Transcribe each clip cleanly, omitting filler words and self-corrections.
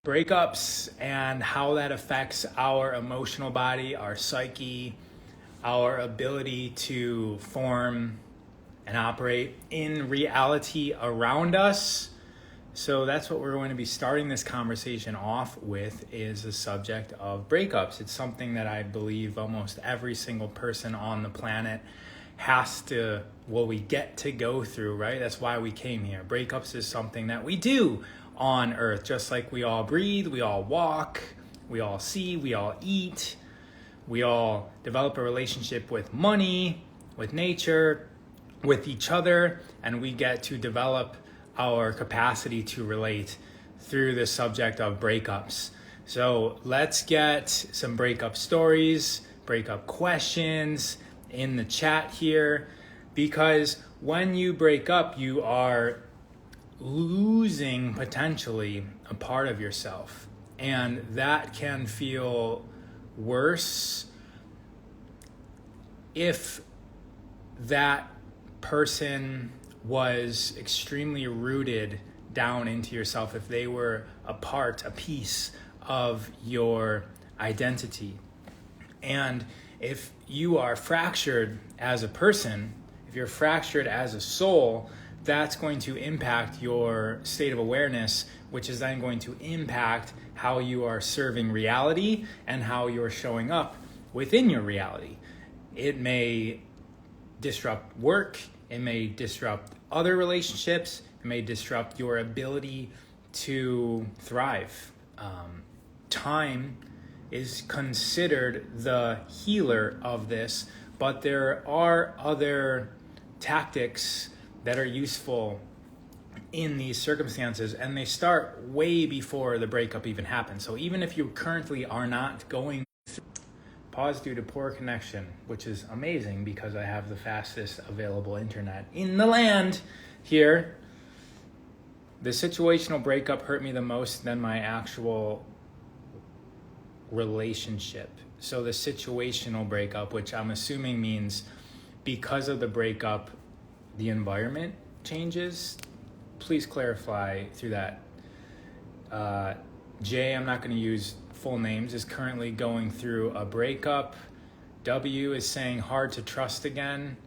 breakups and how that affects our emotional body, our psyche, our ability to form and operate in reality around us. So that's what we're going to be starting this conversation off with, is the subject of breakups. It's something that I believe almost every single person on the planet we get to go through, right? That's why we came here. Breakups is something that we do on earth, just like we all breathe, we all walk, we all see, we all eat, we all develop a relationship with money, with nature, with each other, and we get to develop our capacity to relate through the subject of breakups. So let's get some breakup stories, breakup questions in the chat here, because when you break up, you are losing potentially a part of yourself, and that can feel worse if that person was extremely rooted down into yourself, if they were a piece of your identity. And if you are fractured as a person, if you're fractured as a soul, that's going to impact your state of awareness, which is then going to impact how you are serving reality and how you're showing up within your reality. It may disrupt work, it may disrupt other relationships, it may disrupt your ability to thrive. Time is considered the healer of this, but there are other tactics that are useful in these circumstances, and they start way before the breakup even happens. So even if you currently are not going through pause due to poor connection, which is amazing because I have the fastest available internet in the land here. The situational breakup hurt me the most than my actual relationship. So the situational breakup, which I'm assuming means because of the breakup, the environment changes. Please clarify through that. Jay, I'm not going to use full names, is currently going through a breakup. W is saying hard to trust again.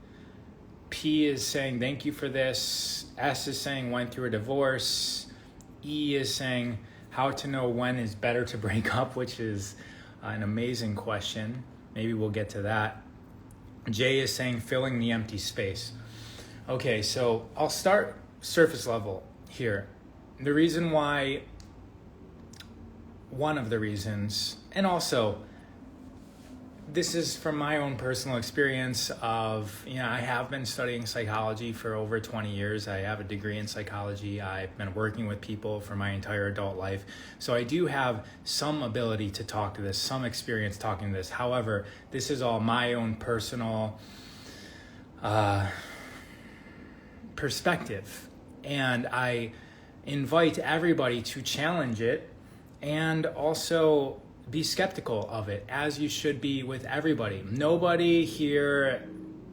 P is saying thank you for this. S is saying went through a divorce. E is saying how to know when is better to break up, which is an amazing question. Maybe we'll get to that. J is saying filling the empty space. Okay, so I'll start surface level here. One of the reasons, and also this is from my own personal experience of, I have been studying psychology for over 20 years. I have a degree in psychology. I've been working with people for my entire adult life. So I do have some ability to talk to this, some experience talking to this. However, this is all my own personal perspective. And I invite everybody to challenge it and also be skeptical of it, as you should be with everybody. Nobody here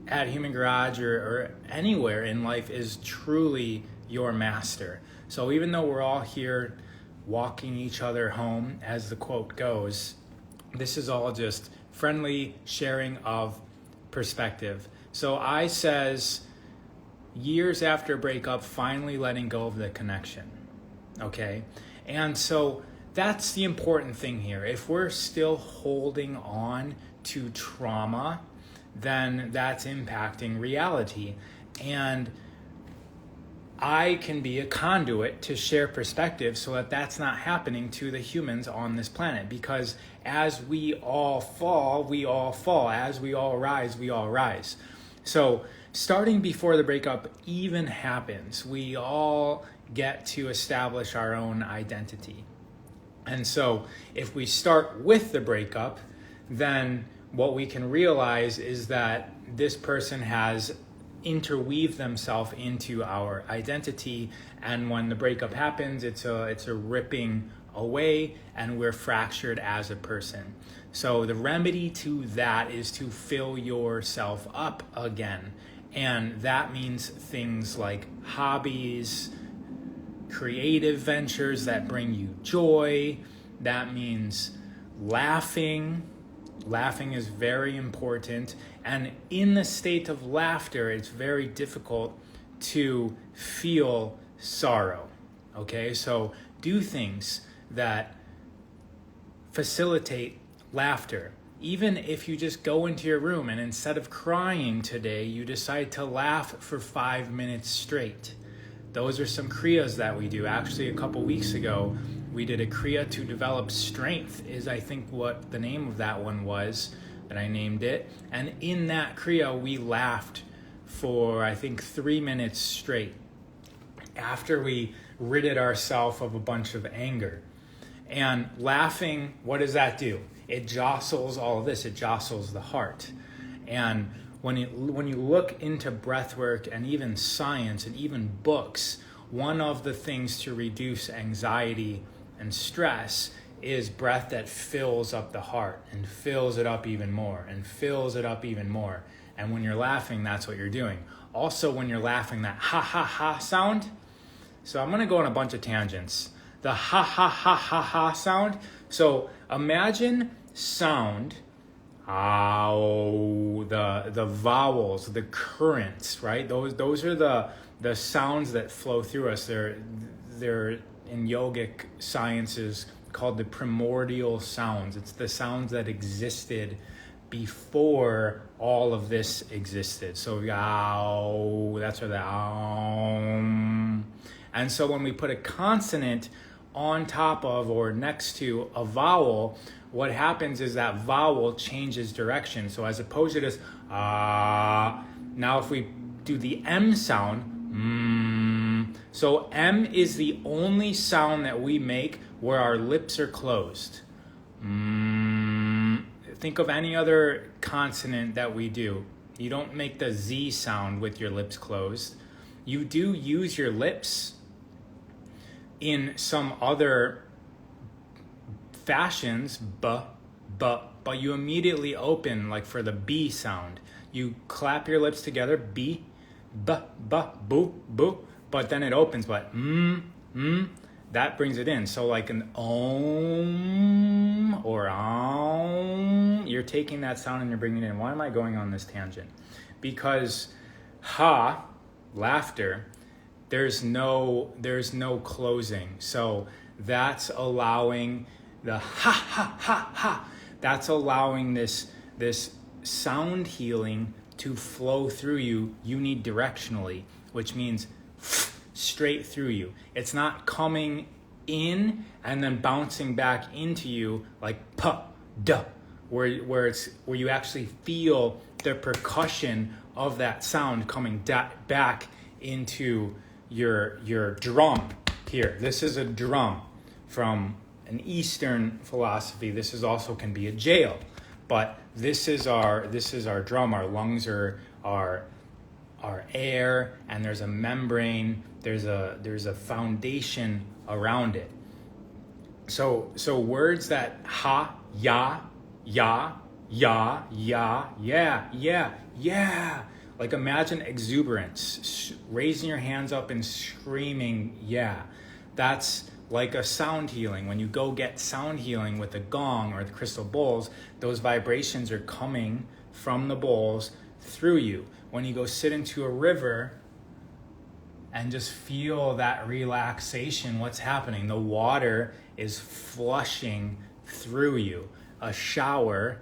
at Human Garage or anywhere in life is truly your master. So even though we're all here walking each other home, as the quote goes, this is all just friendly sharing of perspective. So I says, years after breakup, finally letting go of the connection, okay? And so that's the important thing here. If we're still holding on to trauma, then that's impacting reality. And I can be a conduit to share perspective so that that's not happening to the humans on this planet. Because as we all fall, we all fall. As we all rise, we all rise. So starting before the breakup even happens, we all get to establish our own identity. And so if we start with the breakup, then what we can realize is that this person has interweaved themselves into our identity, and when the breakup happens, it's a ripping away, and we're fractured as a person. So the remedy to that is to fill yourself up again, and that means things like hobbies, creative ventures that bring you joy. That means laughing. Laughing is very important. And in the state of laughter, it's very difficult to feel sorrow. Okay, so do things that facilitate laughter. Even if you just go into your room and instead of crying today, you decide to laugh for 5 minutes straight. Those are some kriyas that we do. Actually, a couple weeks ago, we did a kriya to develop strength, is I think what the name of that one was, that I named it. And in that kriya, we laughed for, I think, 3 minutes straight after we ridded ourselves of a bunch of anger. And laughing, what does that do? It jostles all of this. It jostles the heart. And when you look into breathwork and even science and even books, one of the things to reduce anxiety and stress is breath that fills up the heart and fills it up even more and fills it up even more. And when you're laughing, that's what you're doing. Also, when you're laughing, that ha ha ha sound. So I'm going to go on a bunch of tangents. The ha ha ha ha ha sound. So imagine sound, the vowels, the currents, right? Those are the sounds that flow through us. They're in yogic sciences called the primordial sounds. It's the sounds that existed before all of this existed. So that's where the and so when we put a consonant on top of or next to a vowel, what happens is that vowel changes direction. So as opposed to this now if we do the M sound, so M is the only sound that we make where our lips are closed. Think of any other consonant that we do. You don't make the Z sound with your lips closed. You do use your lips in some other fashions, but you immediately open, like for the B sound. You clap your lips together, B, boo, boo, but then it opens, but that brings it in. So like an om or om, you're taking that sound and you're bringing it in. Why am I going on this tangent? Because ha, laughter, there's no closing. So that's allowing the ha ha ha ha. That's allowing this sound healing to flow through you unidirectionally, which means straight through you. It's not coming in and then bouncing back into you like pa da, where you actually feel the percussion of that sound coming back into your drum here. This is a drum from an Eastern philosophy. This is also can be a jail, but this is our drum. Our lungs are air, and there's a membrane. There's a foundation around it. So words that ha, ya, yeah, like imagine exuberance, raising your hands up and screaming, yeah. That's like a sound healing. When you go get sound healing with the gong or the crystal bowls, those vibrations are coming from the bowls through you. When you go sit into a river and just feel that relaxation, what's happening? The water is flushing through you. A shower,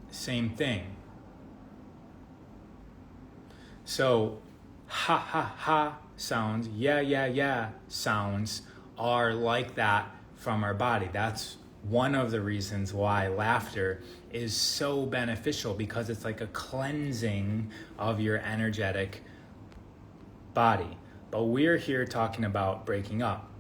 same thing. So, ha ha ha sounds, yeah sounds are like that from our body. That's one of the reasons why laughter is so beneficial, because it's like a cleansing of your energetic body. But we're here talking about breaking up.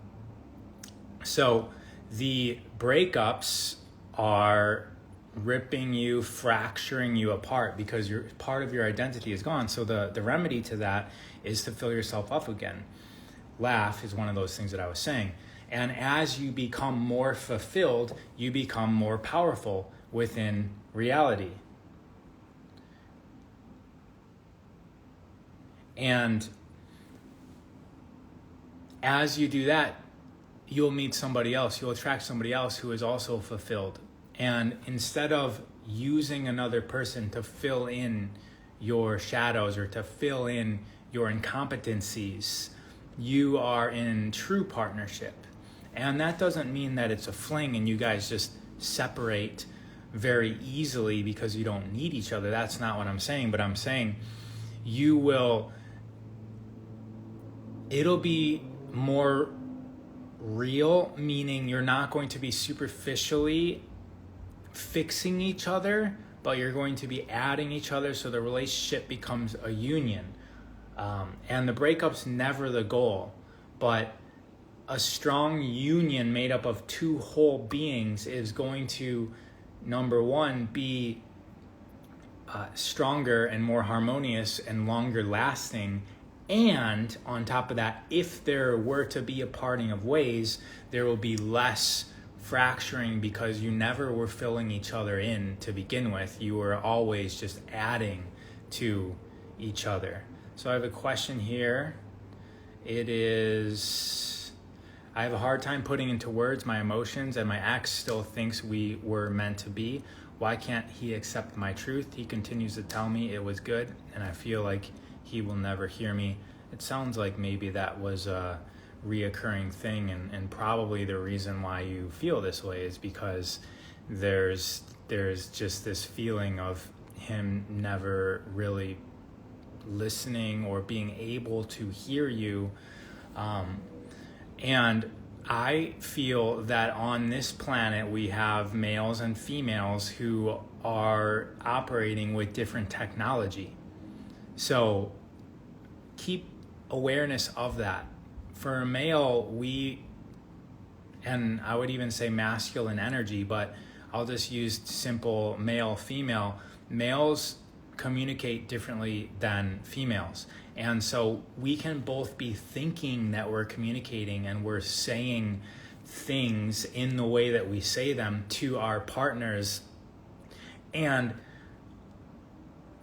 So the breakups are ripping you, fracturing you apart because part of your identity is gone. So the remedy to that is to fill yourself up again. Laugh is one of those things that I was saying. And as you become more fulfilled, you become more powerful within reality. as you do that, you'll meet somebody else. You'll attract somebody else who is also fulfilled. And instead of using another person to fill in your shadows or to fill in your incompetencies, you are in true partnership. And that doesn't mean that it's a fling and you guys just separate very easily because you don't need each other. That's not what I'm saying, but I'm saying it'll be more real, meaning you're not going to be superficially fixing each other, but you're going to be adding each other so the relationship becomes a union. And the breakup's never the goal, but a strong union made up of two whole beings is going to, number one, be stronger and more harmonious and longer lasting. And on top of that, if there were to be a parting of ways, there will be less fracturing because you never were filling each other in to begin with. You were always just adding to each other. So I have a question here. It is, I have a hard time putting into words my emotions, and my ex still thinks we were meant to be. Why can't he accept my truth? He continues to tell me it was good, and I feel like he will never hear me. It sounds like maybe that was a reoccurring thing, and probably the reason why you feel this way is because there's just this feeling of him never really listening or being able to hear you. And I feel that on this planet we have males and females who are operating with different technology. So keep awareness of that. For a male, and I would even say masculine energy, but I'll just use simple male, female. Males communicate differently than females. And so we can both be thinking that we're communicating and we're saying things in the way that we say them to our partners. And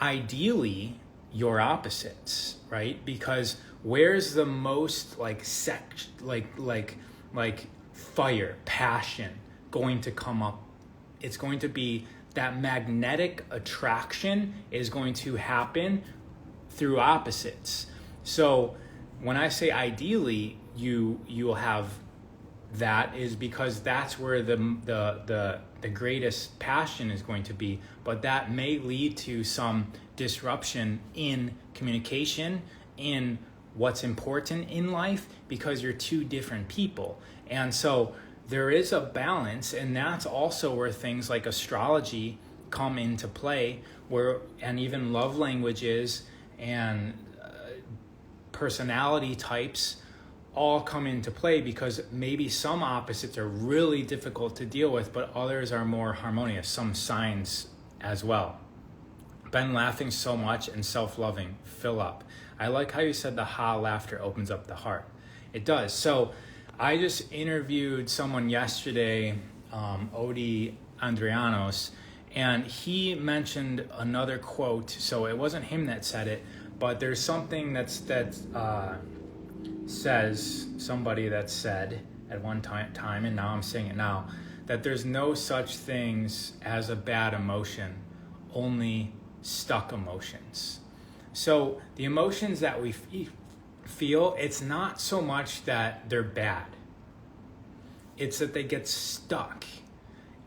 ideally, your opposites, right? Because where's the most like fire, passion going to come up? It's going to be that magnetic attraction is going to happen through opposites. So when I say ideally you'll have that, is because that's where the greatest passion is going to be, but that may lead to some disruption in communication, in what's important in life, because you're two different people. And so there is a balance, and that's also where things like astrology come into play, and even love languages and personality types all come into play, because maybe some opposites are really difficult to deal with, but others are more harmonious, some signs as well. Been laughing so much and self-loving, fill up. I like how you said the ha laughter opens up the heart. It does. So I just interviewed someone yesterday, Odi Andrianos, and he mentioned another quote. So it wasn't him that said it, but there's something that says, somebody that said at one time, and now I'm saying it now, that there's no such things as a bad emotion, only stuck emotions. So the emotions that we feel, it's not so much that they're bad, it's that they get stuck.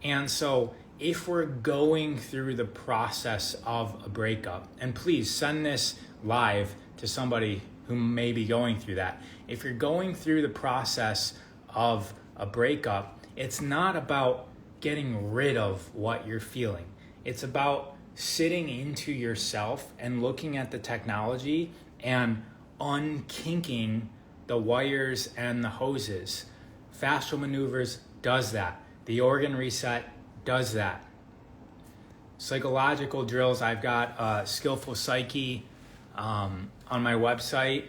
And so if we're going through the process of a breakup, and please send this live to somebody who may be going through that. If you're going through the process of a breakup, it's not about getting rid of what you're feeling. It's about sitting into yourself and looking at the technology and unkinking the wires and the hoses. Fascial maneuvers does that. The organ reset does that. Psychological drills, I've got Skillful Psyche on my website.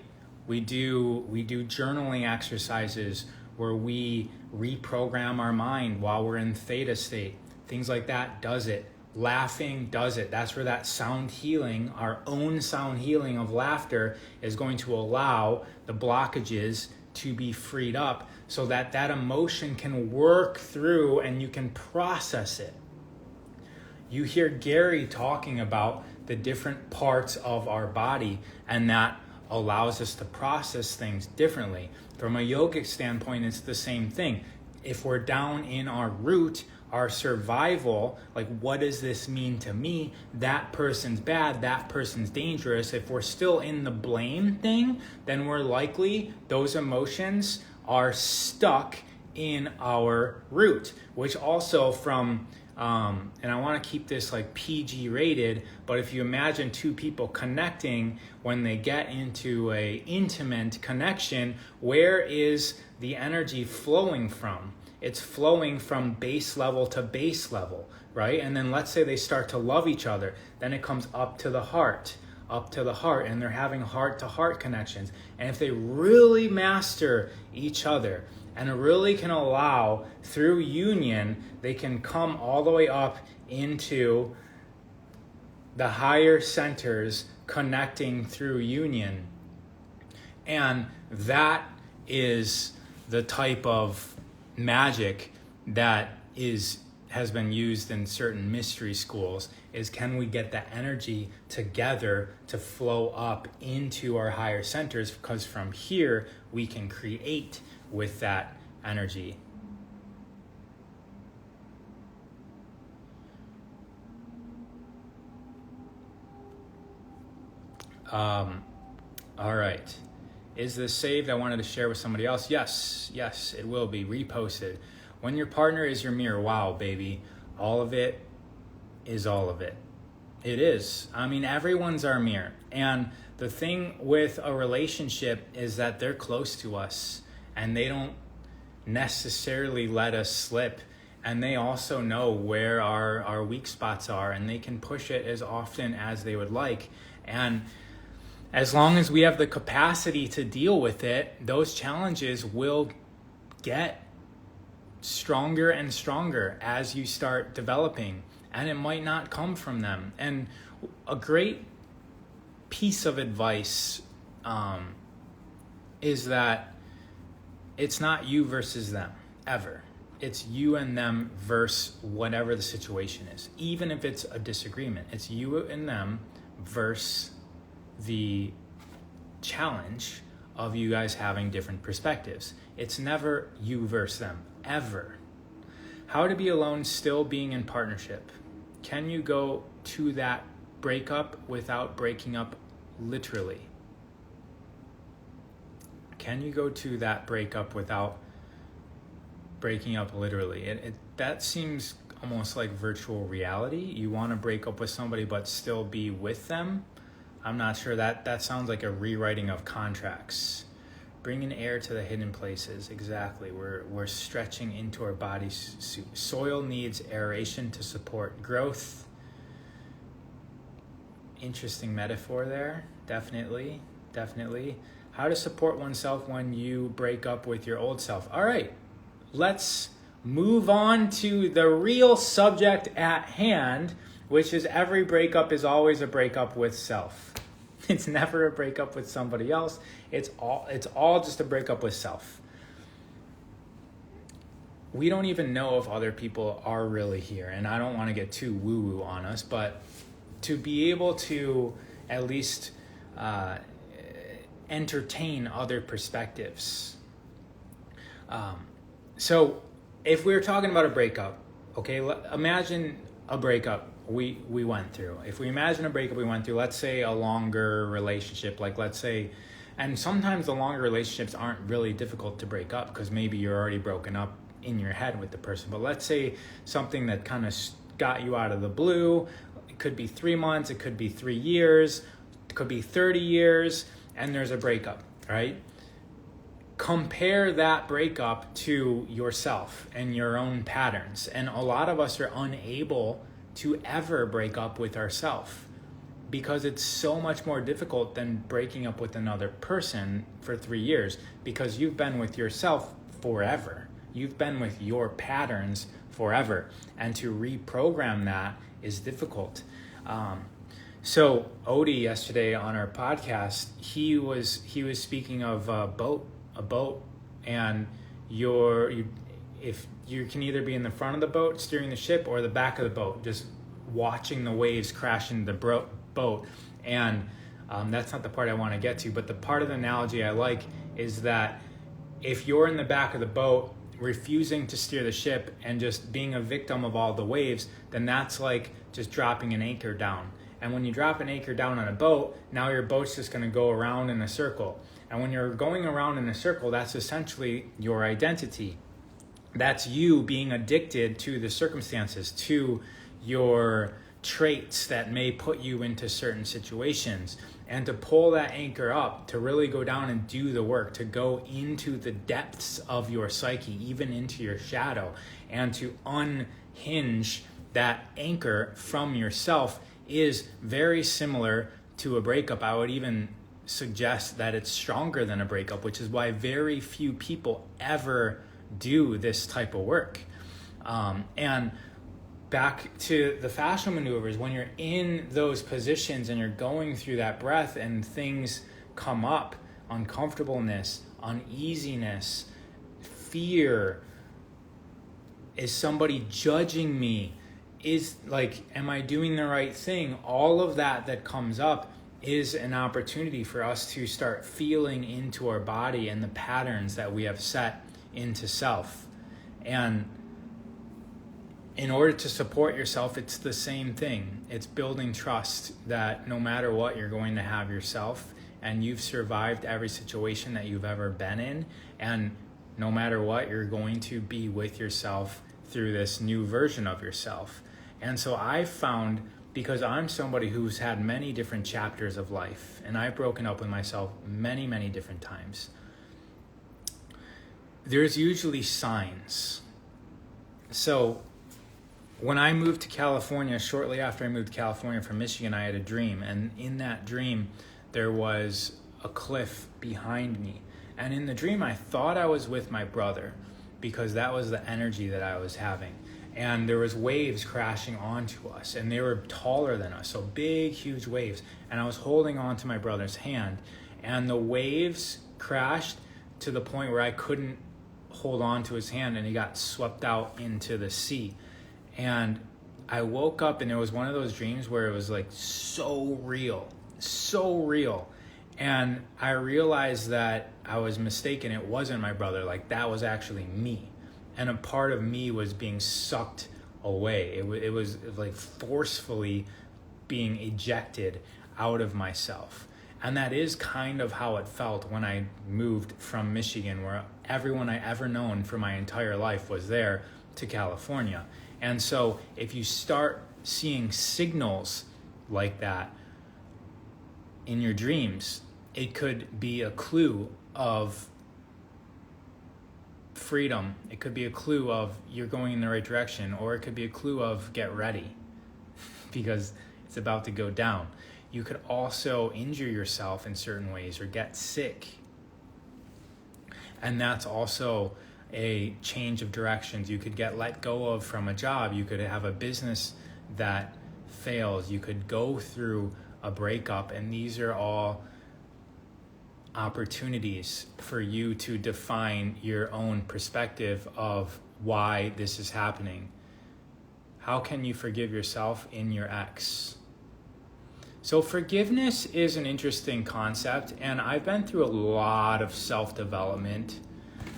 We do journaling exercises where we reprogram our mind while we're in theta state. Things like that does it. Laughing does it. That's where that sound healing, our own sound healing of laughter, is going to allow the blockages to be freed up so that that emotion can work through and you can process it. You hear Gary talking about the different parts of our body, and that allows us to process things differently. From a yogic standpoint, it's the same thing. If we're down in our root, our survival, like what does this mean to me? That person's bad, that person's dangerous. If we're still in the blame thing, then we're likely those emotions are stuck in our root, which also from and I want to keep this like PG rated, but if you imagine two people connecting, when they get into a intimate connection, where is the energy flowing from? It's flowing from base level to base level, right? And then let's say they start to love each other, then it comes up to the heart, and they're having heart-to-heart connections. And if they really master each other and really can allow, through union, they can come all the way up into the higher centers, connecting through union. And that is the type of magic that has been used in certain mystery schools, is can we get that energy together to flow up into our higher centers, because from here we can create with that energy. All right. Is this saved? I wanted to share with somebody else. Yes, it will be reposted. When your partner is your mirror, wow, baby, all of it is all of it. It is. I mean, everyone's our mirror. And the thing with a relationship is that they're close to us and they don't necessarily let us slip. And they also know where our weak spots are, and they can push it as often as they would like. And as long as we have the capacity to deal with it, those challenges will get stronger and stronger as you start developing, and it might not come from them. And a great piece of advice is that it's not you versus them, ever. It's you and them versus whatever the situation is. Even if it's a disagreement, it's you and them versus the challenge of you guys having different perspectives. It's never you versus them, ever. How to be alone still being in partnership. Can you go to that breakup without breaking up literally? Can you go to that breakup without breaking up literally? That seems almost like virtual reality. You want to break up with somebody but still be with them. I'm not sure. That sounds like a rewriting of contracts. Bringing air to the hidden places. Exactly. We're stretching into our body suit. Soil needs aeration to support growth. Interesting metaphor there. Definitely. How to support oneself when you break up with your old self. All right. Let's move on to the real subject at hand, which is every breakup is always a breakup with self. It's never a breakup with somebody else. It's all just a breakup with self. We don't even know if other people are really here, and I don't want to get too woo-woo on us, but to be able to at least entertain other perspectives. So if we're talking about a breakup, okay, imagine a breakup we went through. If we imagine a breakup we went through, let's say a longer relationship, like let's say, and sometimes the longer relationships aren't really difficult to break up because maybe you're already broken up in your head with the person. But let's say something that kind of got you out of the blue. It could be 3 months, it could be 3 years, it could be 30 years, and there's a breakup, right? Compare that breakup to yourself and your own patterns. And a lot of us are unable to ever break up with ourselves because it's so much more difficult than breaking up with another person for 3 years, because you've been with yourself forever. You've been with your patterns forever. And to reprogram that is difficult. So Odie yesterday on our podcast, he was speaking of boat a boat, and if you can either be in the front of the boat steering the ship or the back of the boat just watching the waves crash into the boat. And that's not the part I want to get to, but the part of the analogy I like is that if you're in the back of the boat refusing to steer the ship and just being a victim of all the waves, then that's like just dropping an anchor down. And when you drop an anchor down on a boat, now your boat's just going to go around in a circle. And when you're going around in a circle, that's essentially your identity. That's you being addicted to the circumstances, to your traits that may put you into certain situations. And to pull that anchor up, to really go down and do the work, to go into the depths of your psyche, even into your shadow, and to unhinge that anchor from yourself is very similar to a breakup. I would even suggest that it's stronger than a breakup, which is why very few people ever do this type of work. And back to the fascial maneuvers, when you're in those positions and you're going through that breath and things come up, uncomfortableness, uneasiness, fear, is somebody judging me? Is like, am I doing the right thing? All of that comes up is an opportunity for us to start feeling into our body and the patterns that we have set into self. And in order to support yourself, it's the same thing. It's building trust that no matter what, you're going to have yourself, and you've survived every situation that you've ever been in. And no matter what, you're going to be with yourself through this new version of yourself. And so I found, because I'm somebody who's had many different chapters of life, and I've broken up with myself many, many different times, there's usually signs. So when I moved to California, shortly after I moved to California from Michigan, I had a dream. And in that dream, there was a cliff behind me. And in the dream, I thought I was with my brother, because that was the energy that I was having. And there was waves crashing onto us, and they were taller than us, so big, huge waves. And I was holding on to my brother's hand, and the waves crashed to the point where I couldn't hold on to his hand, and he got swept out into the sea. And I woke up, and it was one of those dreams where it was like so real. And I realized that I was mistaken. It wasn't my brother. Like, that was actually me. And a part of me was being sucked away. It was like forcefully being ejected out of myself. And that is kind of how it felt when I moved from Michigan, where everyone I ever known for my entire life was there, to California. And so if you start seeing signals like that in your dreams, it could be a clue of freedom. It could be a clue of you're going in the right direction, or it could be a clue of get ready because it's about to go down. You could also injure yourself in certain ways or get sick. And that's also a change of directions. You could get let go of from a job. You could have a business that fails. You could go through a breakup, and these are all opportunities for you to define your own perspective of why this is happening. How can you forgive yourself in your ex? So forgiveness is an interesting concept, and I've been through a lot of self-development.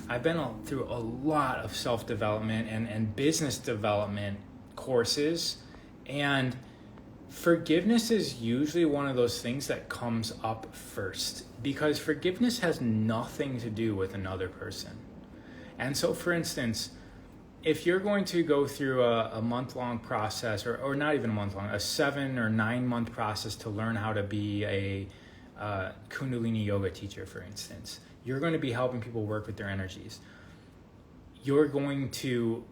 I've been through a lot of self-development and business development courses, and forgiveness is usually one of those things that comes up first, because forgiveness has nothing to do with another person. And so, for instance, if you're going to go through a month-long process, or not even a month-long, a 7 or 9 month process to learn how to be a Kundalini yoga teacher, for instance, you're going to be helping people work with their energies. You're going to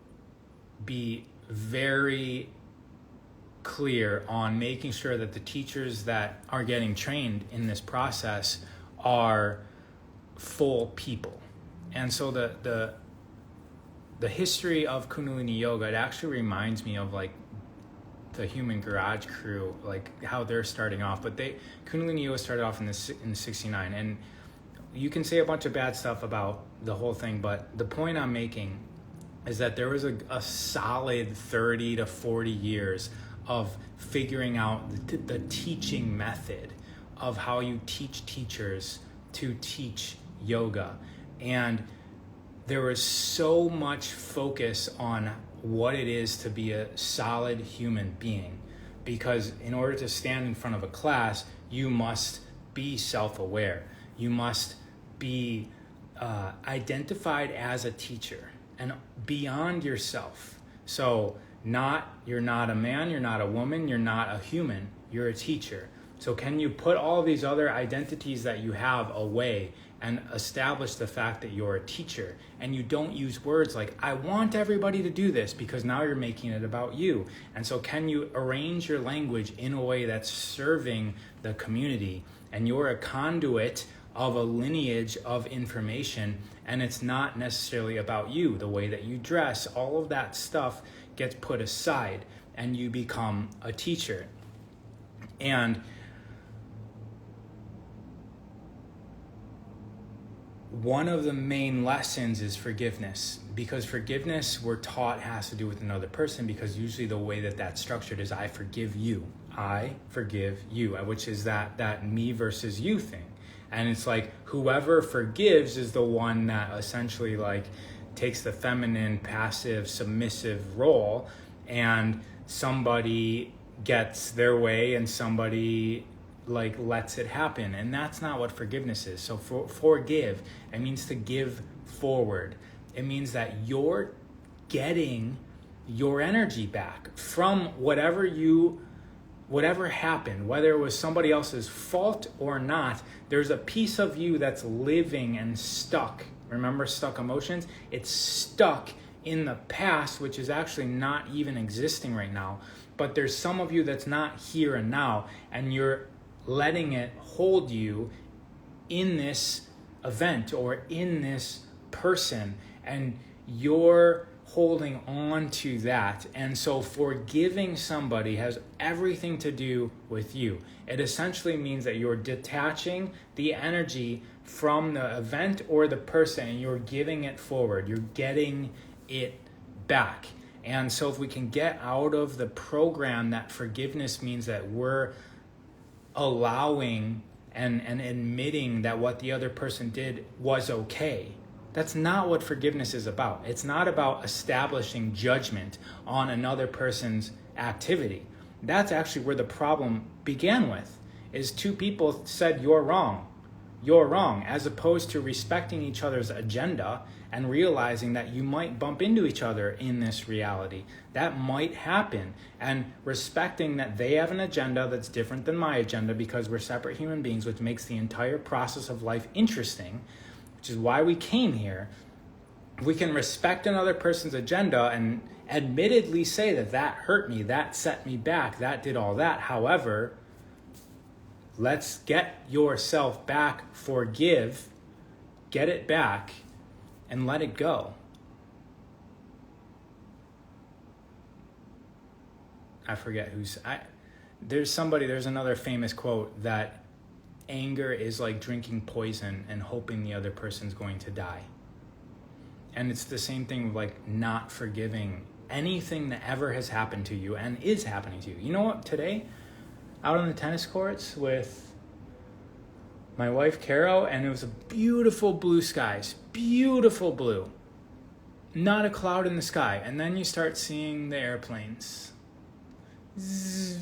be very clear on making sure that the teachers that are getting trained in this process are full people. And so the history of Kundalini yoga, it actually reminds me of like the Human Garage crew, like how they're starting off. But Kundalini yoga started off in 69, and you can say a bunch of bad stuff about the whole thing, but the point I'm making is that there was a solid 30 to 40 years of figuring out the teaching method of how you teach teachers to teach yoga. And there was so much focus on what it is to be a solid human being, because in order to stand in front of a class, you must be self-aware. You must be identified as a teacher and beyond yourself. So you're not a man, you're not a woman, you're not a human, you're a teacher. So can you put all these other identities that you have away and establish the fact that you're a teacher? And you don't use words like, I want everybody to do this, because now you're making it about you. And so can you arrange your language in a way that's serving the community, and you're a conduit of a lineage of information, and it's not necessarily about you, the way that you dress, all of that stuff gets put aside and you become a teacher. And one of the main lessons is forgiveness, because forgiveness, we're taught, has to do with another person, because usually the way that that's structured is I forgive you, which is that me versus you thing. And it's like whoever forgives is the one that essentially like takes the feminine, passive, submissive role, and somebody gets their way and somebody like lets it happen. And that's not what forgiveness is. So forgive, it means to give forward. It means that you're getting your energy back from whatever happened, whether it was somebody else's fault or not. There's a piece of you that's living and stuck. Remember stuck emotions? It's stuck in the past, which is actually not even existing right now. But there's some of you that's not here and now, and you're letting it hold you in this event or in this person, and you're holding on to that. And so forgiving somebody has everything to do with you. It essentially means that you're detaching the energy from the event or the person, and you're giving it forward. You're getting it back. And so if we can get out of the program that forgiveness means that we're allowing and admitting that what the other person did was okay. That's not what forgiveness is about. It's not about establishing judgment on another person's activity. That's actually where the problem began with, is two people said, you're wrong, as opposed to respecting each other's agenda and realizing that you might bump into each other in this reality. That might happen, and respecting that they have an agenda that's different than my agenda, because we're separate human beings, which makes the entire process of life interesting, which is why we came here. We can respect another person's agenda and admittedly say that hurt me, that set me back, that did all that. However, let's get yourself back, forgive, get it back, and let it go. I forget there's another famous quote that anger is like drinking poison and hoping the other person's going to die. And it's the same thing with like not forgiving anything that ever has happened to you and is happening to you. You know what? Today, out on the tennis courts with my wife, Carol, and it was a beautiful blue skies, beautiful blue. Not a cloud in the sky. And then you start seeing the airplanes. Zzz,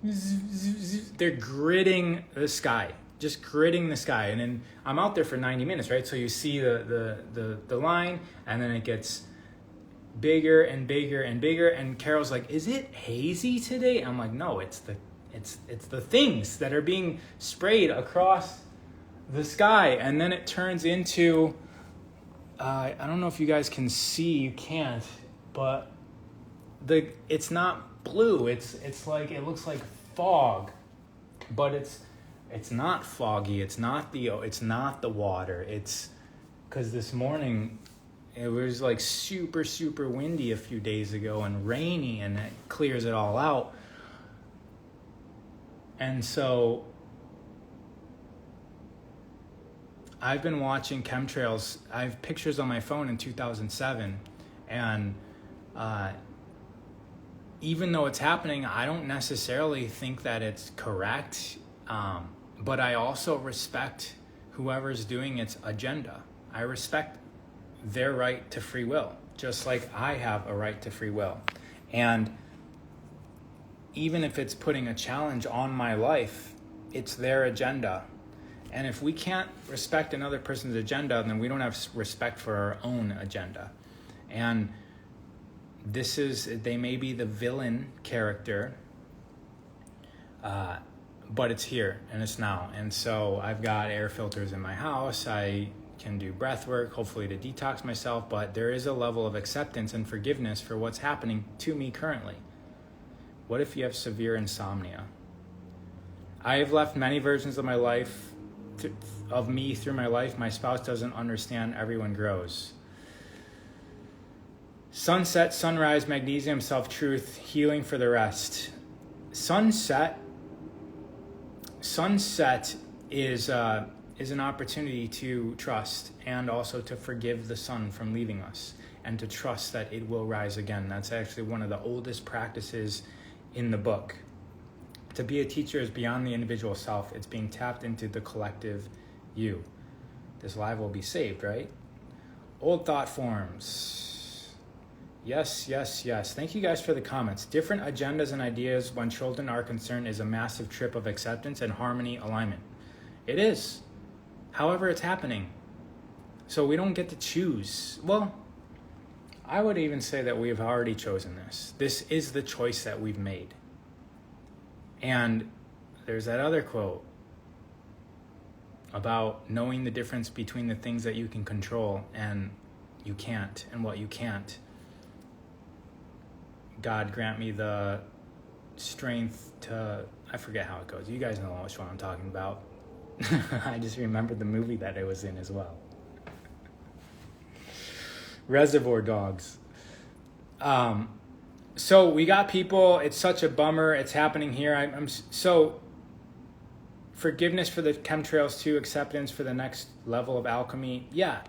zzz, zzz, zzz. They're gridding the sky. Just gridding the sky. And then I'm out there for 90 minutes, right? So you see the line, and then it gets bigger and bigger and bigger. And Carol's like, is it hazy today? I'm like, no, it's the things that are being sprayed across the sky. And then it turns into, I don't know if you guys can see, you can't, but it's not blue. It's like, it looks like fog, but it's not foggy. It's not the water. It's because this morning it was like super, super windy a few days ago and rainy, and it clears it all out. And so I've been watching chemtrails. I have pictures on my phone in 2007, and even though it's happening, I don't necessarily think that it's correct, but I also respect whoever's doing its agenda. I respect their right to free will, just like I have a right to free will. And even if it's putting a challenge on my life, it's their agenda. And if we can't respect another person's agenda, then we don't have respect for our own agenda. And they may be the villain character, but it's here and it's now. And so I've got air filters in my house. I can do breath work, hopefully to detox myself, but there is a level of acceptance and forgiveness for what's happening to me currently. What if you have severe insomnia? I have left many versions of my life, of me through my life. My spouse doesn't understand. Everyone grows. Sunset, sunrise, magnesium, self-truth, healing for the rest. Sunset is an opportunity to trust and also to forgive the sun from leaving us and to trust that it will rise again. That's actually one of the oldest practices in the book. To be a teacher is beyond the individual self. It's being tapped into the collective you. This life will be saved, right? Old thought forms. Yes. Thank you guys for the comments. Different agendas and ideas when children are concerned is a massive trip of acceptance and harmony alignment. It is. However, it's happening. So we don't get to choose. Well, I would even say that we have already chosen this. This is the choice that we've made. And there's that other quote about knowing the difference between the things that you can control and you can't, and what you can't. God grant me the strength to, I forget how it goes. You guys know which one I'm talking about. I just remembered the movie that it was in as well. Reservoir Dogs. So we got people, it's such a bummer, it's happening here. So forgiveness for the chemtrails too, acceptance for the next level of alchemy. Yeah,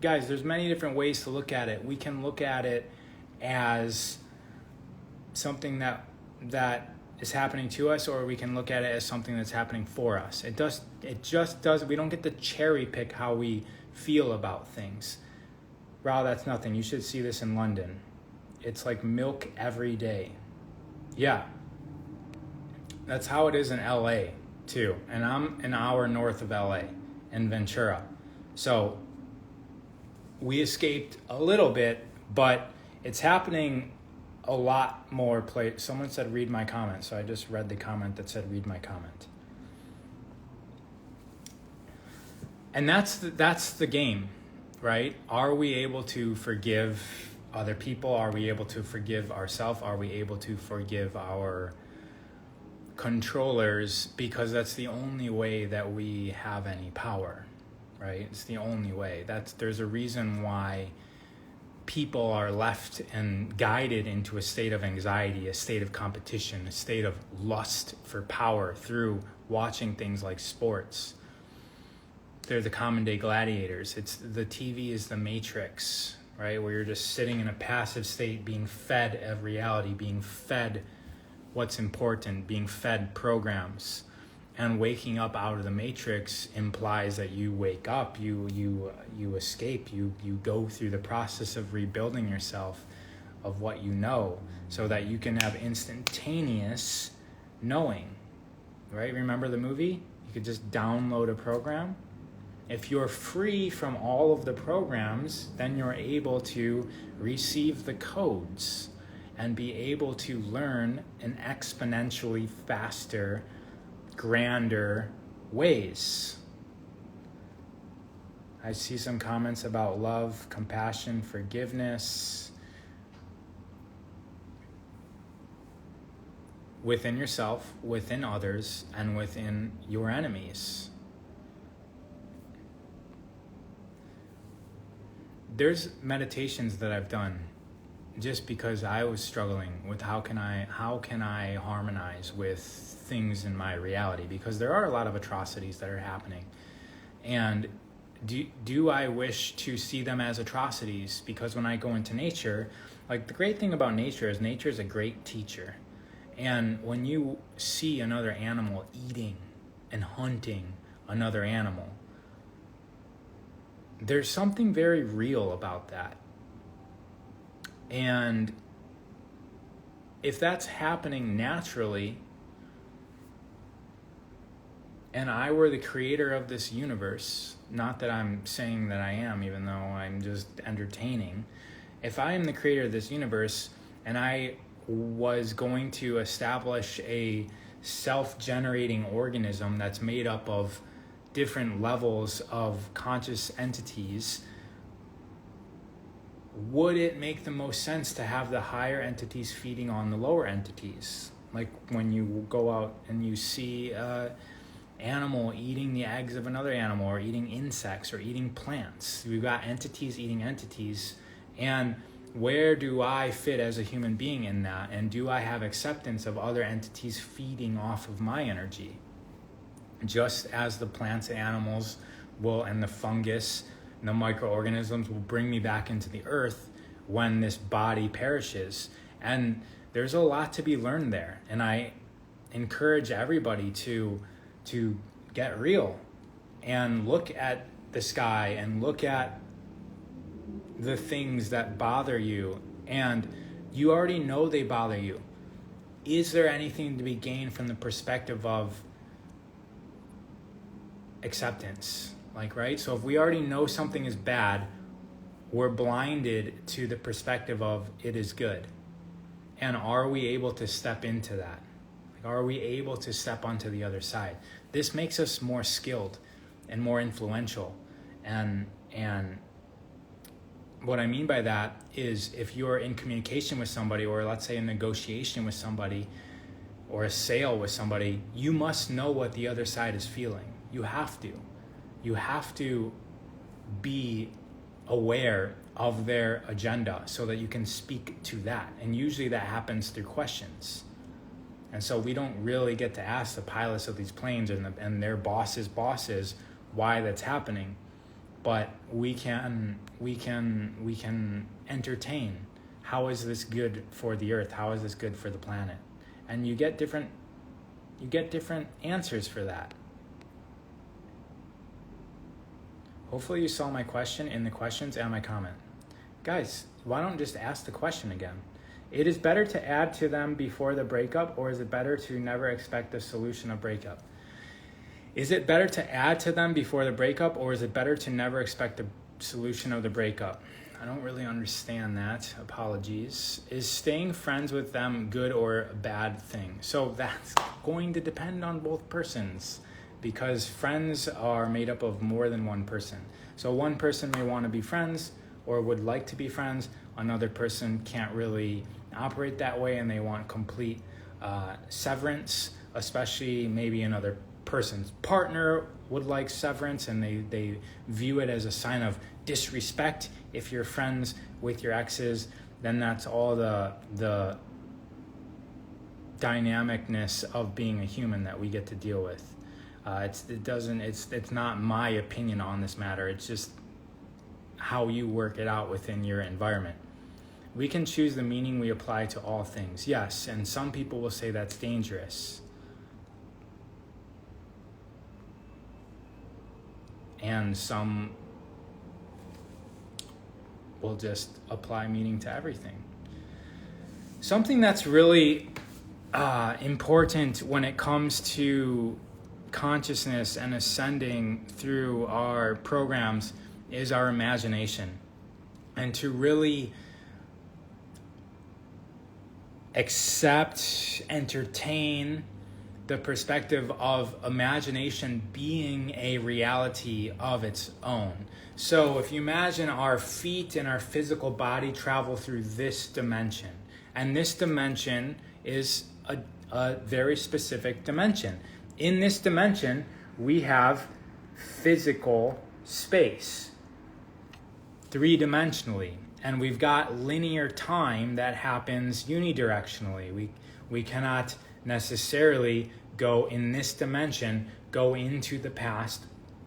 guys, there's many different ways to look at it. We can look at it as something that is happening to us, or we can look at it as something that's happening for us. It just does. We don't get to cherry pick how we feel about things. Wow, that's nothing. You should see this in London. It's like milk every day. Yeah. That's how it is in LA too. And I'm an hour north of LA in Ventura. So we escaped a little bit, but it's happening a lot more. Someone said read my comment, so I just read the comment that said read my comment. And that's the game, right? Are we able to forgive other people? Are we able to forgive ourselves? Are we able to forgive our controllers? Because that's the only way that we have any power, right? It's the only way. There's a reason why people are left and guided into a state of anxiety, a state of competition, a state of lust for power through watching things like sports. They're the common day gladiators. The TV is the matrix, right? Where you're just sitting in a passive state, being fed of reality, being fed what's important, being fed programs. And waking up out of the matrix implies that you wake up, you escape, you go through the process of rebuilding yourself of what you know, so that you can have instantaneous knowing, right? Remember the movie? You could just download a program. If you're free from all of the programs, then you're able to receive the codes and be able to learn in exponentially faster, grander ways. I see some comments about love, compassion, forgiveness within yourself, within others, and within your enemies. There's meditations that I've done just because I was struggling with how can I harmonize with things in my reality, because there are a lot of atrocities that are happening. And do I wish to see them as atrocities? Because when I go into nature, like, the great thing about nature is a great teacher. And when you see another animal eating and hunting another animal, there's something very real about that. And if that's happening naturally, and I were the creator of this universe, not that I'm saying that I am, even though I'm just entertaining, if I am the creator of this universe and I was going to establish a self-generating organism that's made up of different levels of conscious entities, would it make the most sense to have the higher entities feeding on the lower entities? Like when you go out and you see animal eating the eggs of another animal, or eating insects, or eating plants. We've got entities eating entities. And where do I fit as a human being in that? And do I have acceptance of other entities feeding off of my energy? Just as the plants and animals will, and the fungus and the microorganisms will bring me back into the earth when this body perishes. And there's a lot to be learned there. And I encourage everybody to get real and look at the sky and look at the things that bother you, and you already know they bother you. Is there anything to be gained from the perspective of acceptance? Like, right? So if we already know something is bad, we're blinded to the perspective of it is good. And are we able to step into that? Are we able to step onto the other side? This makes us more skilled and more influential. And what I mean by that is, if you're in communication with somebody, or let's say a negotiation with somebody, or a sale with somebody, you must know what the other side is feeling. You have to. You have to be aware of their agenda so that you can speak to that. And usually that happens through questions. And so we don't really get to ask the pilots of these planes and their bosses' why that's happening, but we can entertain. How is this good for the earth? How is this good for the planet? And you get different answers for that. Hopefully you saw my question in the questions and my comment. Guys, why don't just ask the question again? It is better to add to them before the breakup, or is it better to never expect the solution of breakup? Is it better to add to them before the breakup, or is it better to never expect the solution of the breakup? I don't really understand that. Apologies. Is staying friends with them good or a bad thing? So that's going to depend on both persons, because friends are made up of more than one person. So one person may want to be friends or would like to be friends. Another person can't really operate that way, and they want complete severance, especially maybe another person's partner would like severance, and they view it as a sign of disrespect. If you're friends with your exes, then that's all the dynamicness of being a human that we get to deal with. It's not my opinion on this matter. It's just how you work it out within your environment. We can choose the meaning we apply to all things. Yes, and some people will say that's dangerous. And some will just apply meaning to everything. Something that's really important when it comes to consciousness and ascending through our programs is our imagination. And to really accept, entertain the perspective of imagination being a reality of its own. So if you imagine our feet and our physical body travel through this dimension, and this dimension is a very specific dimension. In this dimension, we have physical space, three-dimensionally, and we've got linear time that happens unidirectionally. We cannot necessarily go in this dimension, go into the past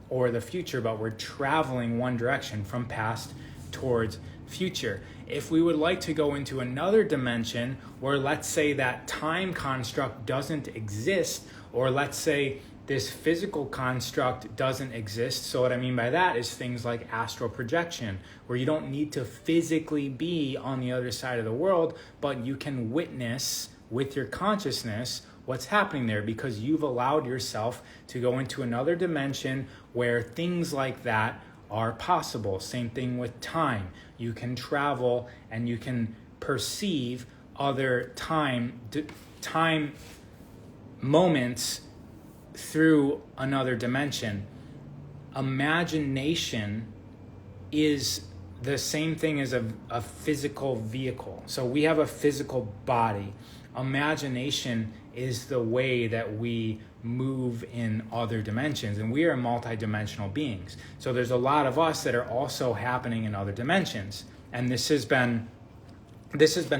or the future, but we're traveling one direction from past towards future. If we would like to go into another dimension where, let's say, that time construct doesn't exist, or let's say this physical construct doesn't exist. So what I mean by that is things like astral projection, where you don't need to physically be on the other side of the world, but you can witness with your consciousness what's happening there, because you've allowed yourself to go into another dimension where things like that are possible. Same thing with time. You can travel and you can perceive other time moments through another dimension. Imagination is the same thing as a physical vehicle. So we have a physical body. Imagination is the way that we move in other dimensions, and we are multidimensional beings. So there's a lot of us that are also happening in other dimensions, and this has been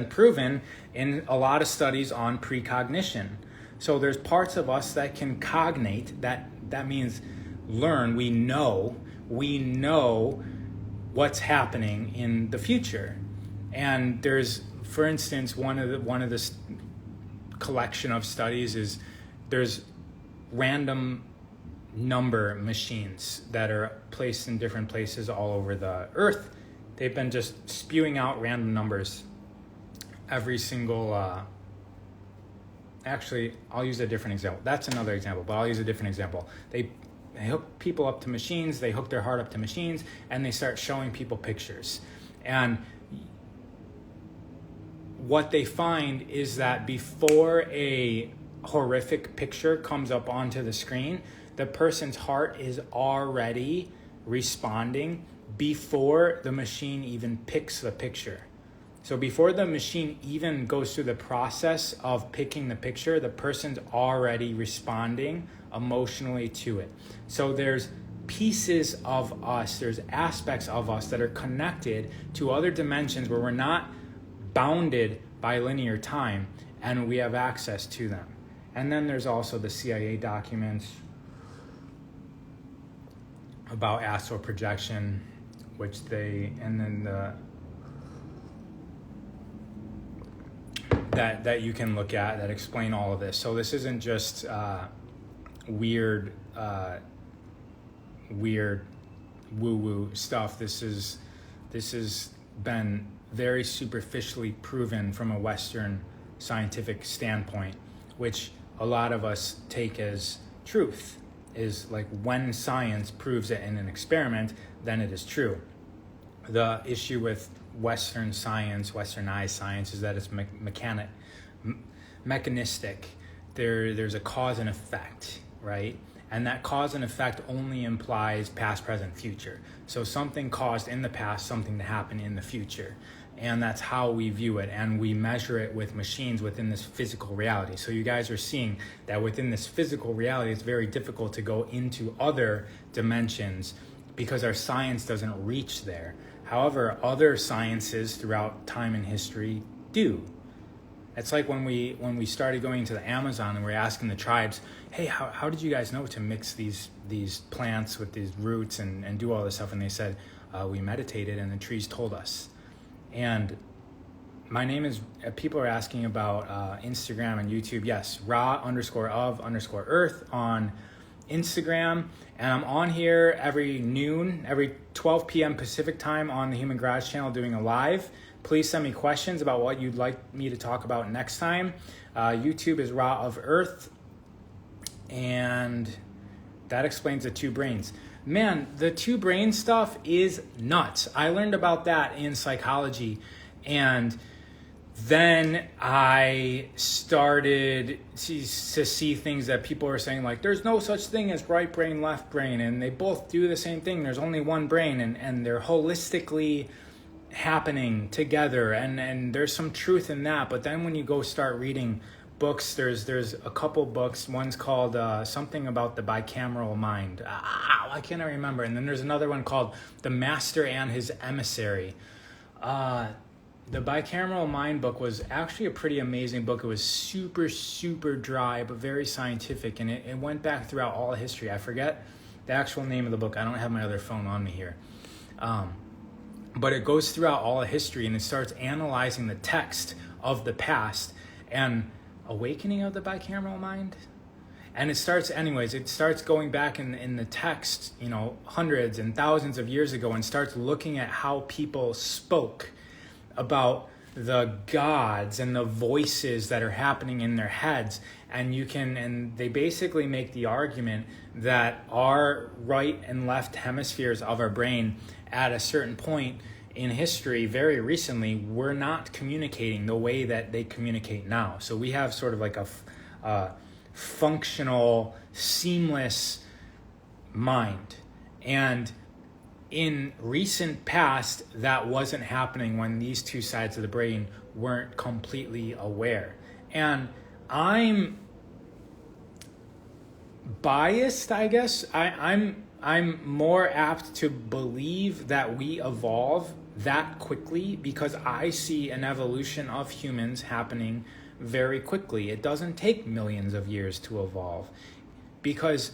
proven in a lot of studies on precognition. So there's parts of us that can cognate, that means learn. We know what's happening in the future. And there's, for instance, one of the collection of studies is there's random number machines that are placed in different places all over the earth. They've been just spewing out random numbers every single actually, I'll use a different example. That's another example, but I'll use a different example. They hook people up to machines, they hook their heart up to machines, and they start showing people pictures. And what they find is that before a horrific picture comes up onto the screen, the person's heart is already responding before the machine even picks the picture. So before the machine even goes through the process of picking the picture, the person's already responding emotionally to it. So there's pieces of us, there's aspects of us that are connected to other dimensions where we're not bounded by linear time, and we have access to them. And then there's also the CIA documents about astral projection, that you can look at that explain all of this. So this isn't just weird woo-woo stuff. This has been very superficially proven from a Western scientific standpoint, which a lot of us take as truth, is like when science proves it in an experiment, then it is true. The issue with Western science, westernized science, is that it's mechanistic. There's a cause and effect, right? And that cause and effect only implies past, present, future. So something caused in the past something to happen in the future. And that's how we view it. And we measure it with machines within this physical reality. So you guys are seeing that within this physical reality, it's very difficult to go into other dimensions because our science doesn't reach there. However, other sciences throughout time and history do. It's like when we started going to the Amazon and we're asking the tribes, hey, how did you guys know to mix these plants with these roots and do all this stuff? And they said, we meditated and the trees told us. And my name is, people are asking about Instagram and YouTube. Yes, raw_of_earth on Instagram. And I'm on here every noon, every 12 p.m. Pacific time on the Human Garage channel doing a live. Please send me questions about what you'd like me to talk about next time. YouTube is Raw of Earth. And that explains the two brains. Man, the two brain stuff is nuts. I learned about that in psychology. And then I started to see things that people are saying, like, there's no such thing as right brain, left brain, and they both do the same thing. There's only one brain, and they're holistically happening together, and there's some truth in that. But then when you go start reading books, there's a couple books. One's called something about the bicameral mind. I can't remember. And then there's another one called The Master and His Emissary. The bicameral mind book was actually a pretty amazing book. It was super, super dry, but very scientific. And it went back throughout all history. I forget the actual name of the book. I don't have my other phone on me here. But it goes throughout all of history, and it starts analyzing the text of the past and awakening of the bicameral mind. And it starts going back in the text, hundreds and thousands of years ago, and starts looking at how people spoke about the gods and the voices that are happening in their heads. And they basically make the argument that our right and left hemispheres of our brain at a certain point in history, very recently, were not communicating the way that they communicate now. So we have sort of like a functional, seamless mind. And in recent past, that wasn't happening when these two sides of the brain weren't completely aware. And I'm biased, I guess. I'm more apt to believe that we evolve that quickly because I see an evolution of humans happening very quickly. It doesn't take millions of years to evolve because,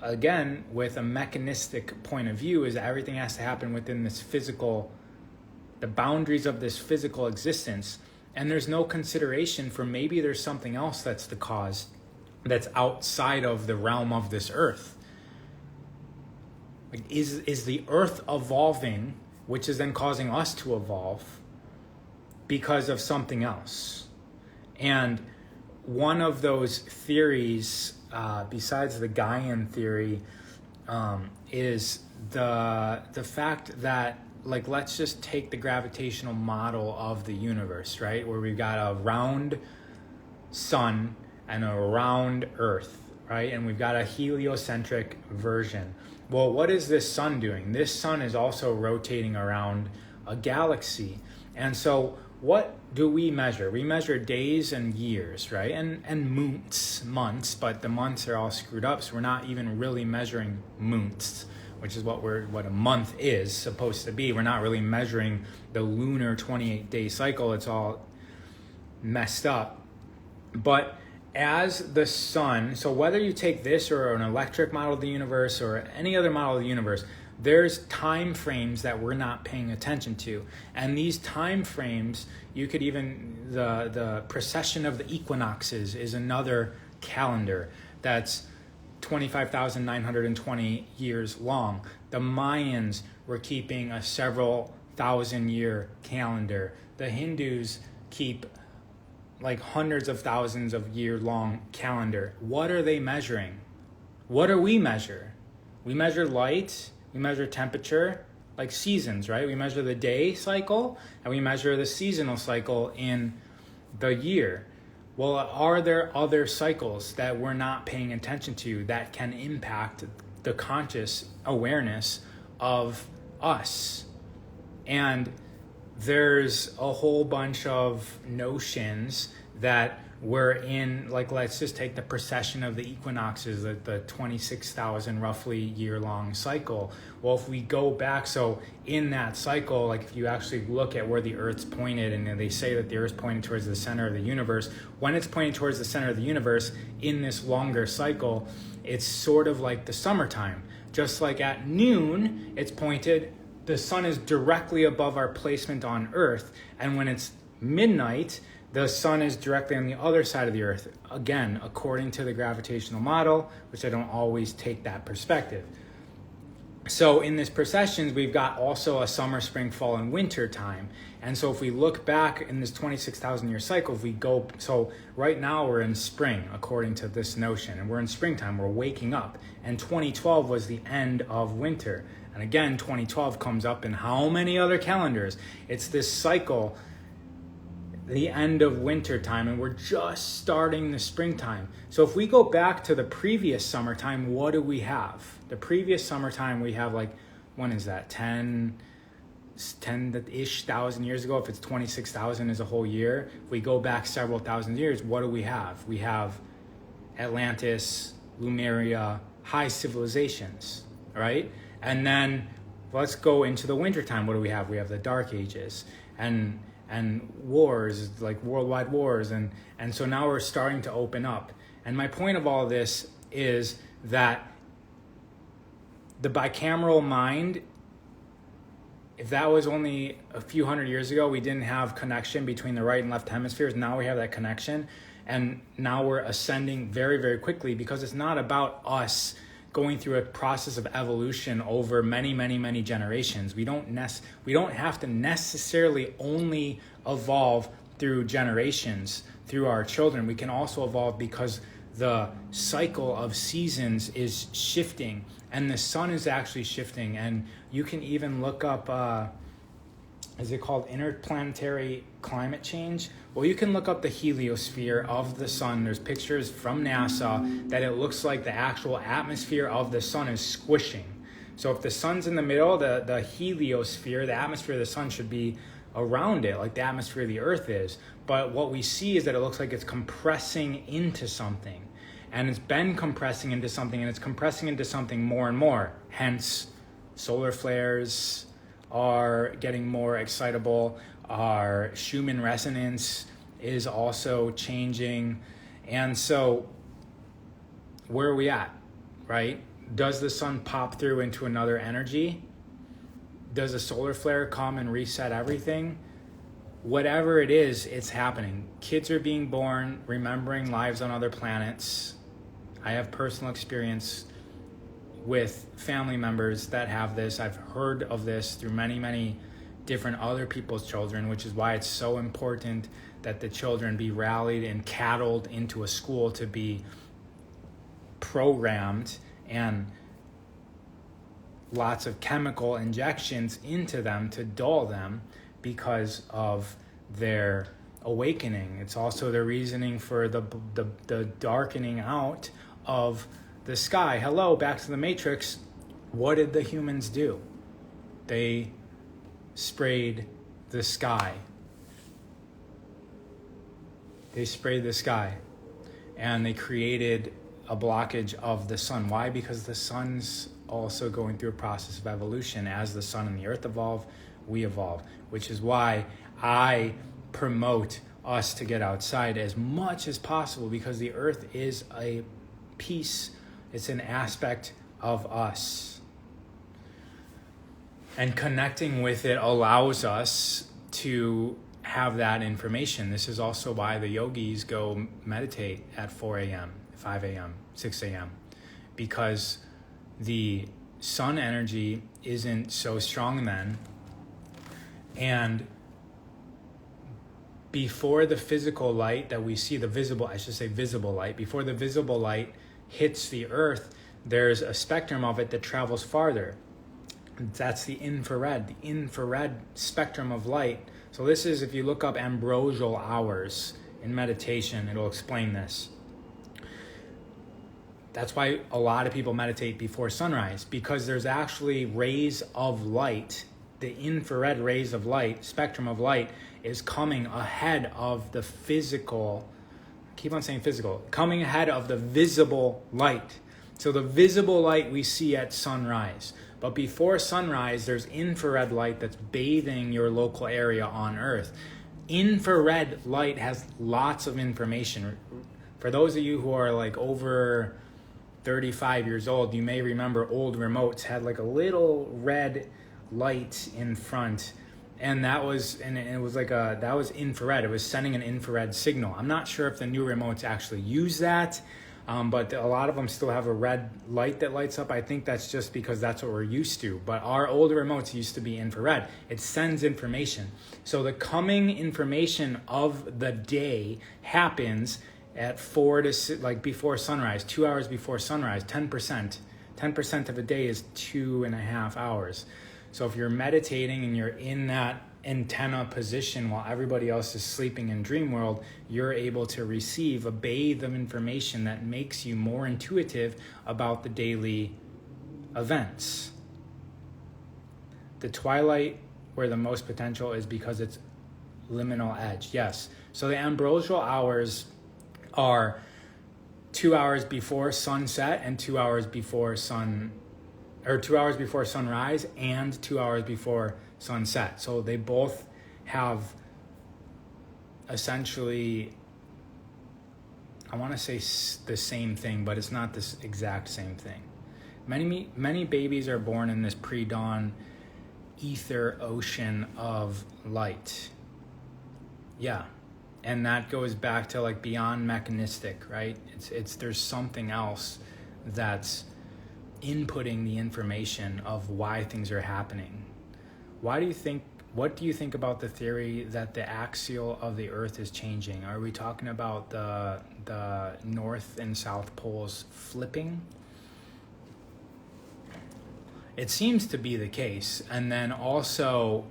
again, with a mechanistic point of view, is everything has to happen within this the boundaries of this physical existence, and there's no consideration for maybe there's something else that's the cause that's outside of the realm of this earth. Like, is the earth evolving, which is then causing us to evolve because of something else? And one of those theories, besides the Gaian theory, is the fact that, like, let's just take the gravitational model of the universe, right? Where we've got a round sun and a round earth, right? And we've got a heliocentric version. Well, what is this sun doing? This sun is also rotating around a galaxy. And so what do we measure? We measure days and years, right? And months, but the months are all screwed up, so we're not even really measuring months, which is what a month is supposed to be. We're not really measuring the lunar 28-day cycle. It's all messed up. But as the sun, so whether you take this or an electric model of the universe or any other model of the universe, there's time frames that we're not paying attention to. And these time frames, you could even, the precession of the equinoxes is another calendar that's 25,920 years long. The Mayans were keeping a several thousand-year calendar. The Hindus keep like hundreds of thousands of year-long calendar. What are they measuring? What do we measure? We measure light, we measure temperature, like seasons, right? We measure the day cycle, and we measure the seasonal cycle in the year. Well, are there other cycles that we're not paying attention to that can impact the conscious awareness of us? And there's a whole bunch of notions that we're in, like, let's just take the precession of the equinoxes, the 26,000 roughly year-long cycle. Well, if we go back, so in that cycle, like if you actually look at where the Earth's pointed, and they say that the Earth's pointing towards the center of the universe, when it's pointing towards the center of the universe in this longer cycle, it's sort of like the summertime. Just like at noon, it's pointed, the sun is directly above our placement on Earth, and when it's midnight, the sun is directly on the other side of the Earth, again, according to the gravitational model, which I don't always take that perspective. So in this precessions, we've got also a summer, spring, fall, and winter time. And so if we look back in this 26,000 year cycle, if we go, so right now we're in spring, according to this notion, and we're in springtime, we're waking up. And 2012 was the end of winter. And again, 2012 comes up in how many other calendars? It's this cycle, the end of winter time, and we're just starting the springtime. So if we go back to the previous summertime, what do we have? The previous summertime, we have, like, when is that? 10-ish thousand years ago. If it's 26,000 is a whole year. If we go back several thousand years, what do we have? We have Atlantis, Lemuria, high civilizations, right? And then let's go into the wintertime. What do we have? We have the Dark Ages and wars, like worldwide wars. And so now we're starting to open up. And my point of all of this is that the bicameral mind, if that was only a few hundred years ago, we didn't have connection between the right and left hemispheres. Now we have that connection. And now we're ascending very, very quickly, because it's not about us going through a process of evolution over many, many, many generations. We don't have to necessarily only evolve through generations, through our children. We can also evolve because the cycle of seasons is shifting, and the sun is actually shifting. And you can even look up, is it called interplanetary climate change? Well, you can look up the heliosphere of the sun. There's pictures from NASA that it looks like the actual atmosphere of the sun is squishing. So if the sun's in the middle, the heliosphere, the atmosphere of the sun, should be around it, like the atmosphere of the earth is. But what we see is that it looks like it's compressing into something. And it's been compressing into something, and it's compressing into something more and more. Hence, solar flares are getting more excitable. Our Schumann resonance is also changing. And so where are we at, right? Does the sun pop through into another energy? Does a solar flare come and reset everything? Whatever it is, it's happening. Kids are being born, remembering lives on other planets. I have personal experience with family members that have this. I've heard of this through many, many different other people's children, which is why it's so important that the children be rallied and cattled into a school to be programmed, and lots of chemical injections into them to dull them because of their awakening. It's also the reasoning for the darkening out of the sky. Hello, back to the Matrix. What did the humans do? They sprayed the sky. They sprayed the sky, and they created a blockage of the sun. Why? Because the sun's also going through a process of evolution. As the sun and the earth evolve, we evolve, which is why I promote us to get outside as much as possible, because the earth is a piece, it's an aspect of us. And connecting with it allows us to have that information. This is also why the yogis go meditate at 4 a.m., 5 a.m., 6 a.m., because the sun energy isn't so strong then. And before the physical light that we see, visible light, before the visible light hits the earth, there's a spectrum of it that travels farther. That's the infrared spectrum of light. So this is, if you look up ambrosial hours in meditation, it'll explain this. That's why a lot of people meditate before sunrise, because there's actually rays of light. The infrared rays of light, spectrum of light, is coming ahead of the physical, I keep on saying physical, coming ahead of the visible light. So the visible light we see at sunrise. But before sunrise, there's infrared light that's bathing your local area on Earth. Infrared light has lots of information. For those of you who are like over 35 years old, you may remember old remotes had like a little red light in front, and that was infrared. It was sending an infrared signal. I'm not sure if the new remotes actually use that, but a lot of them still have a red light that lights up. I think that's just because that's what we're used to. But our older remotes used to be infrared. It sends information. So the coming information of the day happens at 4 to 6, like before sunrise, 2 hours before sunrise, 10%. 10% of a day is 2.5 hours. So if you're meditating and you're in that antenna position while everybody else is sleeping in dream world, you're able to receive a bathe of information that makes you more intuitive about the daily events. The twilight, where the most potential is because it's liminal edge. Yes. So the ambrosial hours are 2 hours before sunset and 2 hours before 2 hours before sunrise and 2 hours before sunset. So they both have essentially, I want to say the same thing, but it's not this exact same thing. Many babies are born in this pre-dawn ether ocean of light. Yeah. And that goes back to like beyond mechanistic, right? It's there's something else that's inputting the information of why things are happening. What do you think about the theory that the axial of the earth is changing? Are we talking about the north and south poles flipping? It seems to be the case. And then also,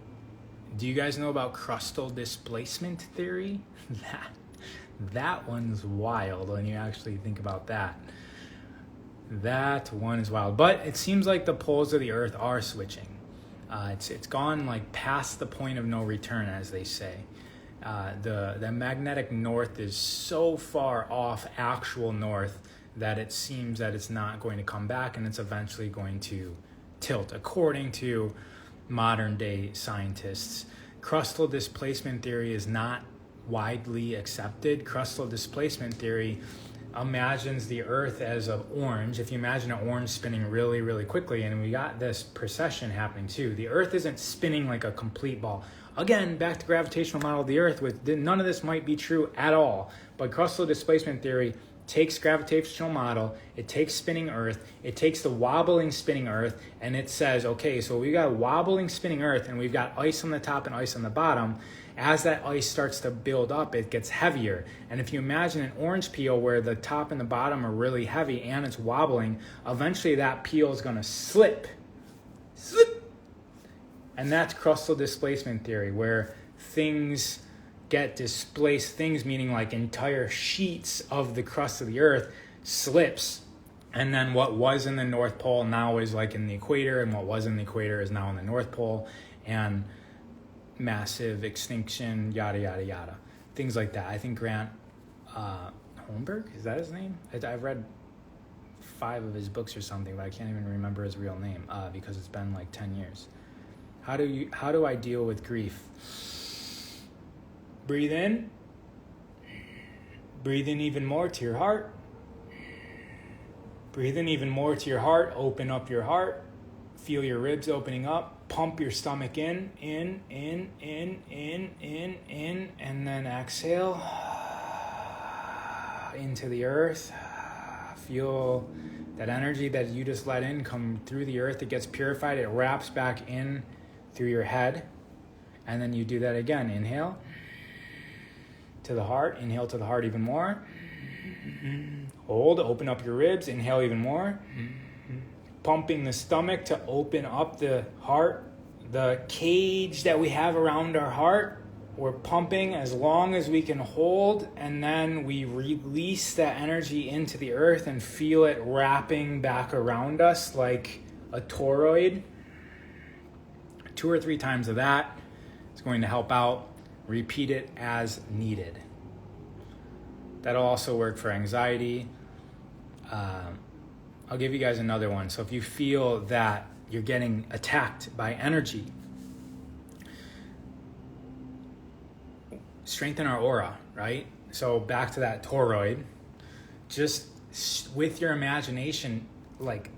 do you guys know about crustal displacement theory? That one's wild when you actually think about that. That one is wild. But it seems like the poles of the earth are switching. It's gone like past the point of no return, as they say. The magnetic north is so far off actual north that it seems that it's not going to come back, and it's eventually going to tilt, according to modern day scientists. Crustal displacement theory is not widely accepted. Crustal displacement theory imagines the earth as an orange. If you imagine an orange spinning really, really quickly, and we got this precession happening too. The earth isn't spinning like a complete ball. Again, back to gravitational model of the earth, none of this might be true at all. But crustal displacement theory takes gravitational model, it takes spinning earth, it takes the wobbling spinning earth, and it says, okay, so we got wobbling spinning earth and we've got ice on the top and ice on the bottom. As that ice starts to build up, it gets heavier. And if you imagine an orange peel where the top and the bottom are really heavy and it's wobbling, eventually that peel is going to slip. And that's crustal displacement theory, where things get displaced, things meaning like entire sheets of the crust of the earth slips, and then what was in the North Pole now is like in the equator, and what was in the equator is now in the North Pole, and massive extinction, yada yada yada, things like that. I think Grant Holmberg, is that his name? I've read 5 of his books or something, but I can't even remember his real name because it's been like 10 years. How do I deal with grief? Breathe in. Breathe in even more to your heart. Breathe in even more to your heart. Open up your heart. Feel your ribs opening up. Pump your stomach in, and then exhale into the earth. Feel that energy that you just let in come through the earth. It gets purified. It wraps back in through your head. And then you do that again. Inhale to the heart. Inhale to the heart even more. Hold. Open up your ribs. Inhale even more. Pumping the stomach to open up the heart. The cage that we have around our heart, we're pumping as long as we can hold, and then we release that energy into the earth and feel it wrapping back around us like a toroid. 2 or 3 times of that is going to help out. Repeat it as needed. That'll also work for anxiety. I'll give you guys another one. So if you feel that you're getting attacked by energy, strengthen our aura, right? So back to that toroid, just with your imagination, like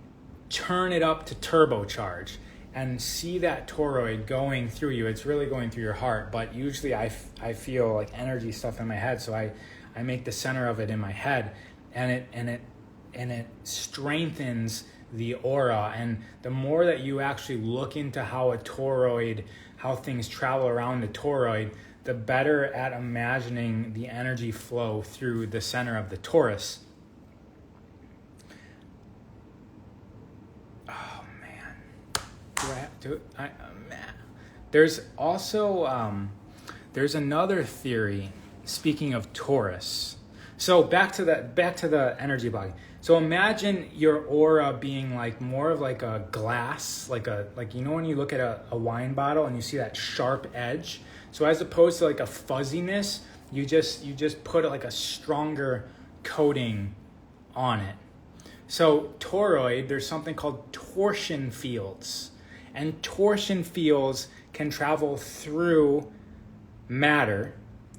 turn it up to turbocharge and see that toroid going through you. It's really going through your heart, but usually I feel like energy stuff in my head, so I make the center of it in my head, and it strengthens the aura. And the more that you actually look into how things travel around the toroid, the better at imagining the energy flow through the center of the torus. Oh man, there's also there's another theory. Speaking of Taurus, so back to the energy body. So imagine your aura being like more of like a glass, like you know when you look at a wine bottle and you see that sharp edge. So as opposed to like a fuzziness, you just put like a stronger coating on it. So toroid, there's something called torsion fields, and torsion fields can travel through matter,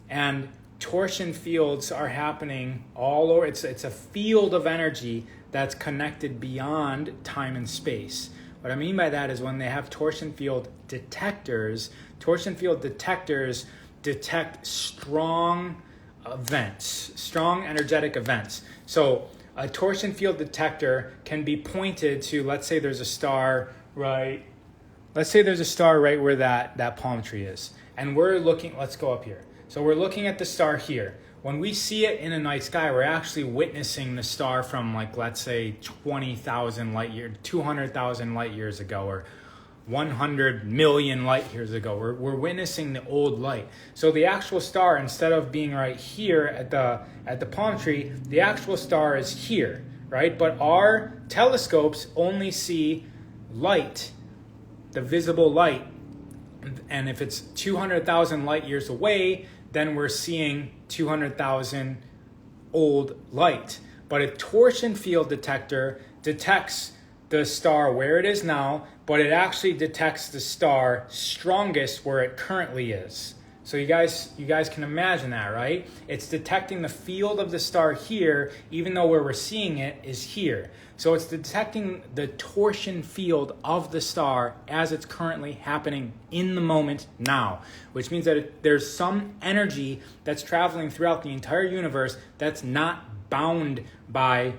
and torsion fields are happening all over. It's a field of energy that's connected beyond time and space. What I mean by that is when they have torsion field detectors detect strong events, strong energetic events. So a torsion field detector can be pointed to, let's say there's a star right where that palm tree is. And we're looking, let's go up here. So we're looking at the star here. When we see it in a night sky, we're actually witnessing the star from, like, let's say 20,000 light years, 200,000 light years ago, or 100 million light years ago. We're witnessing the old light. So the actual star, instead of being right here at the palm tree, the actual star is here, right? But our telescopes only see light, the visible light. And if it's 200,000 light years away, then we're seeing 200,000 old light. But a torsion field detector detects the star where it is now, but it actually detects the star strongest where it currently is. So you guys can imagine that, right? It's detecting the field of the star here, even though where we're seeing it is here. So it's detecting the torsion field of the star as it's currently happening in the moment now, which means that there's some energy that's traveling throughout the entire universe that's not bound by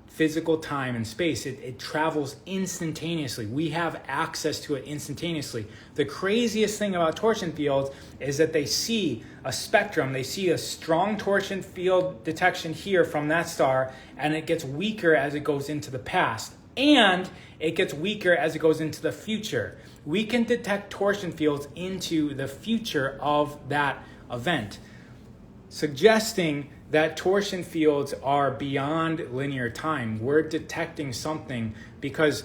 physical time and space. It travels instantaneously. We have access to it instantaneously. The craziest thing about torsion fields is that they see a spectrum. They see a strong torsion field detection here from that star, and it gets weaker as it goes into the past, and it gets weaker as it goes into the future. We can detect torsion fields into the future of that event, suggesting that torsion fields are beyond linear time. We're detecting something because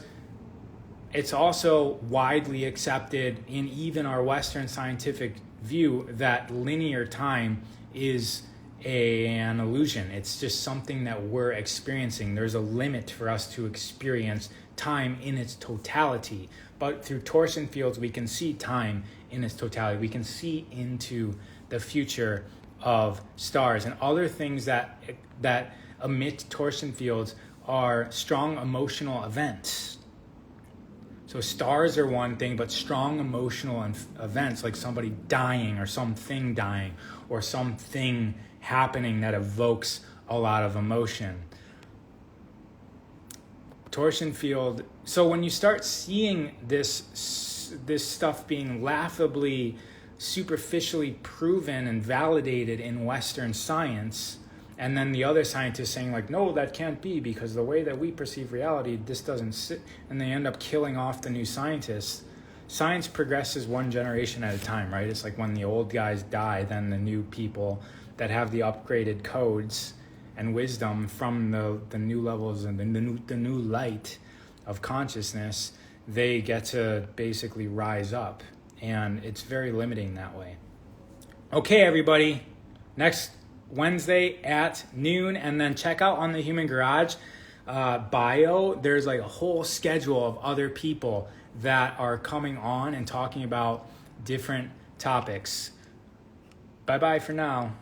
it's also widely accepted in even our Western scientific view that linear time is an illusion. It's just something that we're experiencing. There's a limit for us to experience time in its totality. But through torsion fields, we can see time in its totality. We can see into the future of stars, and other things that emit torsion fields are strong emotional events. So stars are one thing, but strong emotional events like somebody dying or something dying or something happening that evokes a lot of emotion. Torsion field. So when you start seeing this stuff being laughably superficially proven and validated in Western science, and then the other scientists saying, like, no, that can't be because the way that we perceive reality, this doesn't sit, and they end up killing off the new scientists. Science progresses one generation at a time, right? It's like when the old guys die, then the new people that have the upgraded codes and wisdom from the new levels and the new light of consciousness, they get to basically rise up. And it's very limiting that way. Okay, everybody. Next Wednesday at noon. And then check out on the Human Garage bio. There's like a whole schedule of other people that are coming on and talking about different topics. Bye-bye for now.